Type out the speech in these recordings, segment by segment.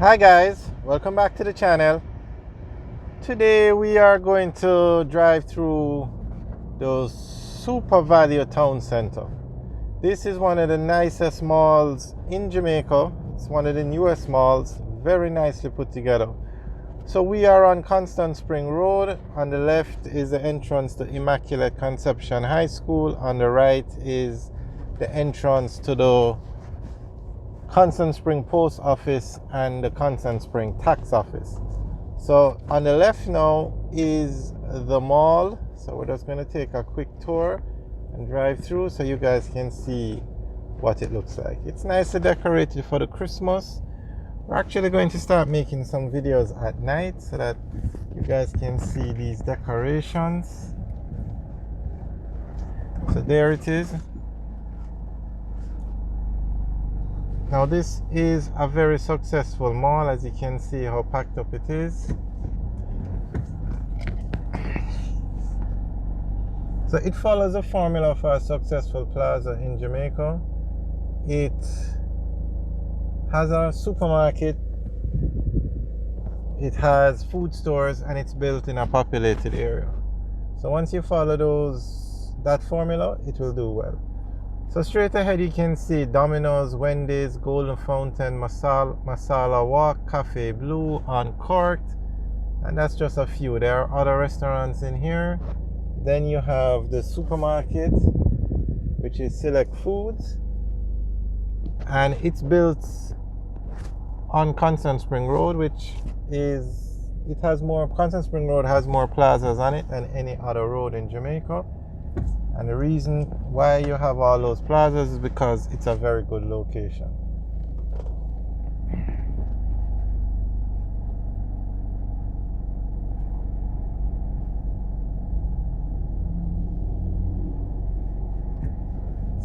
Hi guys, welcome back to the channel. Today we are going to drive through the Super Value Town Center. This is one of the nicest malls in Jamaica. It's one of the newest malls, very nicely put together. So we are on Constant Spring Road. On the left is the entrance to Immaculate Conception High School. On the right is the entrance to the Constant Spring Post Office and the Constant Spring Tax Office. So on the left now is the mall. So we're just going to take a quick tour and drive through so you guys can see what it looks like. It's nicely decorated for the Christmas. We're actually going to start making some videos at night so that you guys can see these decorations. So there it is. Now this is a very successful mall, as you can see how packed up it is. So it follows a formula for a successful plaza in Jamaica. It has a supermarket, it has food stores, and it's built in a populated area. So once you follow that formula, it will do well. So straight ahead you can see Domino's, Wendy's, Golden Fountain, Masala Walk, Cafe Blue, Uncorked, and that's just a few. There are other restaurants in here. Then you have the supermarket, which is Select Foods, and it's built on Constant Spring Road, Constant Spring Road has more plazas on it than any other road in Jamaica. And the reason why you have all those plazas is because it's a very good location.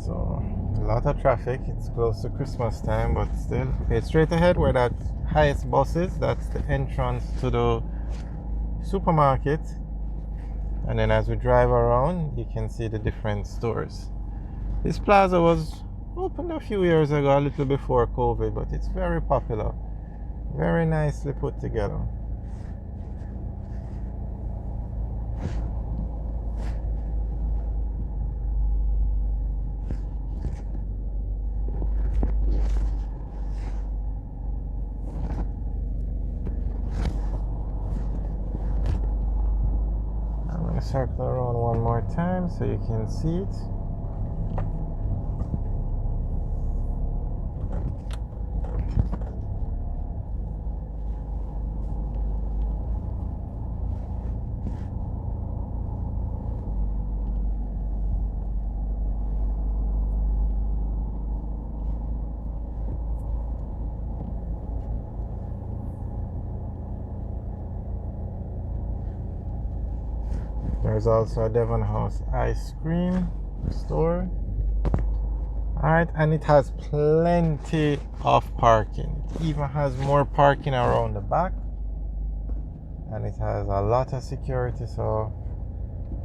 So a lot of traffic. It's close to Christmas time, but still. Okay, straight ahead where that highest bus is, that's the entrance to the supermarket. And then as we drive around, you can see the different stores. This plaza was opened a few years ago, a little before COVID, but it's very popular. Very nicely put together. I'm going to circle around one more time so you can see it. There's also a Devon House ice cream store. Alright, and it has plenty of parking. It even has more parking around the back. And it has a lot of security, so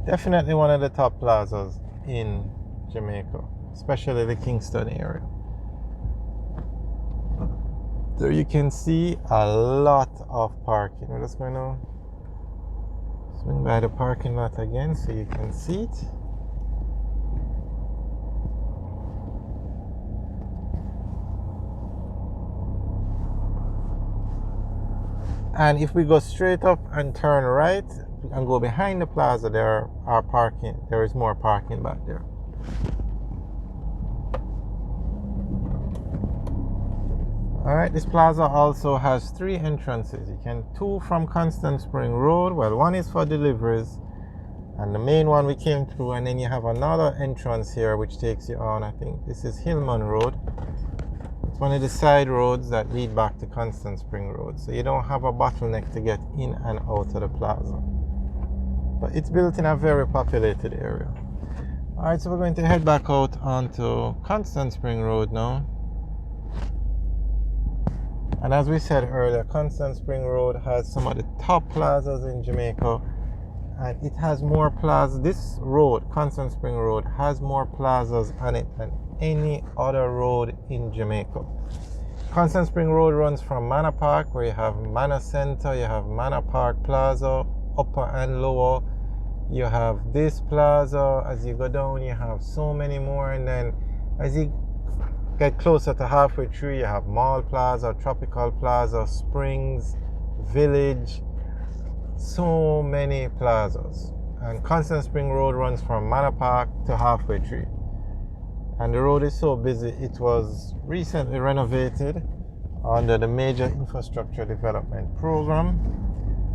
definitely one of the top plazas in Jamaica, especially the Kingston area. There you can see a lot of parking. We're just going to swing by the parking lot again so you can see it. And if we go straight up and turn right and go behind the plaza, there is more parking back there. Alright, this plaza also has 3 entrances. Two from Constant Spring Road. Well, one is for deliveries, and the main one we came through, and then you have another entrance here which takes you on, I think this is Hillman Road. It's one of the side roads that lead back to Constant Spring Road, so you don't have a bottleneck to get in and out of the plaza. But it's built in a very populated area. Alright, so we're going to head back out onto Constant Spring Road now. And as we said earlier, Constant Spring Road has some of the top plazas in Jamaica, and it has more plazas. This road, Constant Spring Road, has more plazas on it than any other road in Jamaica. Constant Spring Road runs from Manor Park, where you have Manor Center, you have Manor Park Plaza, upper and lower. You have this plaza. As you go down, you have so many more, and then as you get closer to halfway through, you have Mall Plaza, Tropical Plaza, Springs, Village, so many plazas. And Constant Spring Road runs from Manor Park to halfway through. And the road is so busy, it was recently renovated under the major infrastructure development program.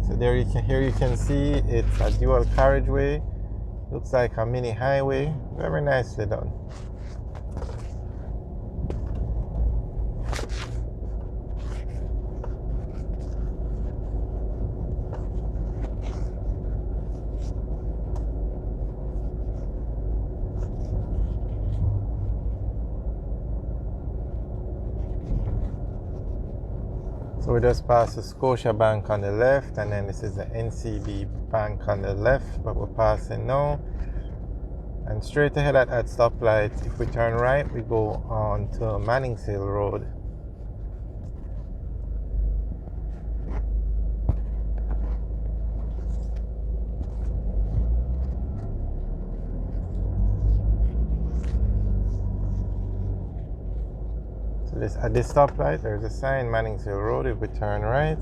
So here you can see it's a dual carriageway. Looks like a mini highway. Very nicely done. So we just passed the Scotia Bank on the left, and then this is the NCB Bank on the left, but we're passing now. And straight ahead at that stoplight, if we turn right, we go on to Manningshill Road. So at this stoplight, there's a sign, Manningshill Road. If we turn right,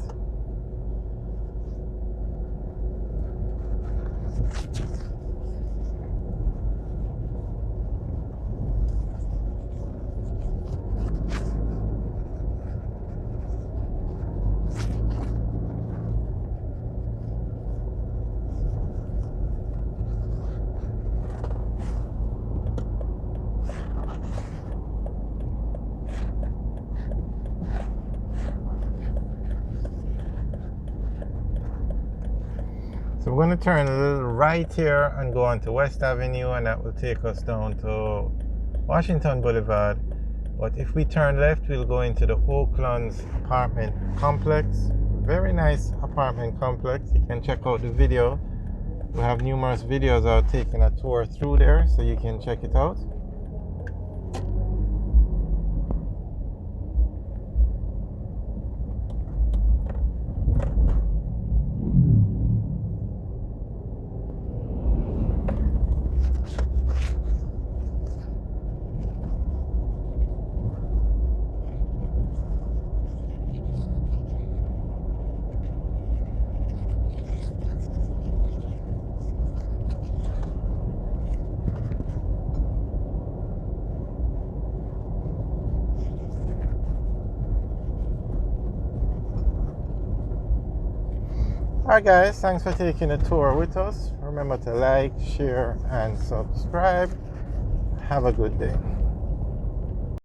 so we're going to turn a little right here and go on to West Avenue, and that will take us down to Washington Boulevard. But if we turn left, we'll go into the Oaklands apartment complex. Very nice apartment complex. You can check out the video. We have numerous videos out taking a tour through there, so you can check it out. Alright guys, thanks for taking a tour with us. Remember to like, share and subscribe. Have a good day.